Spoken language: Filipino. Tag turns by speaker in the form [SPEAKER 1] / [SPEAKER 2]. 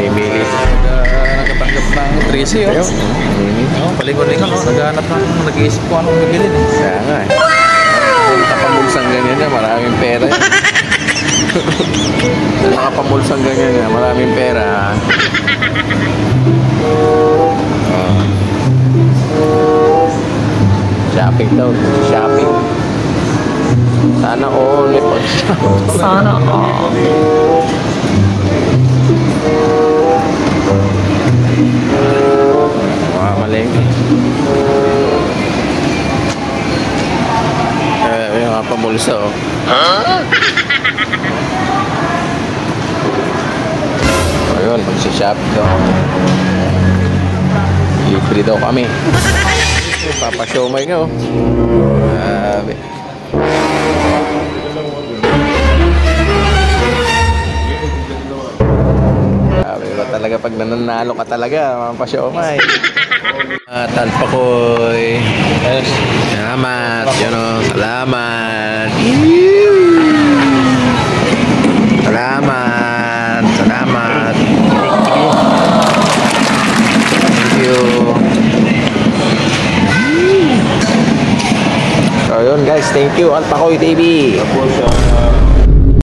[SPEAKER 1] namimili.
[SPEAKER 2] Nakatanggap ng 13 oh. Palingon-lingon oh. Naghanap ng nag-iisip ko anong bibilin eh.
[SPEAKER 1] Kaya nga eh. Kung nakapamulsang ganyan niya, maraming pera yan. Kung nakapamulsang ganyan niya, maraming pera. Shopping daw. Shopping. Sana all.
[SPEAKER 3] Sana all.
[SPEAKER 1] Mga malengke. Yung mga pamulsa oh. Ayun, magsishop daw. Libre daw kami. Papasomay nga oh. Grabe. Grabe ba talaga pag nananalo ka talaga, papasomay. Talpakoy.
[SPEAKER 2] Yes.
[SPEAKER 1] Salamat, yun o. Salamat. Salamat. Salamat. Thank you. So yun guys, thank you Talpakoy TV.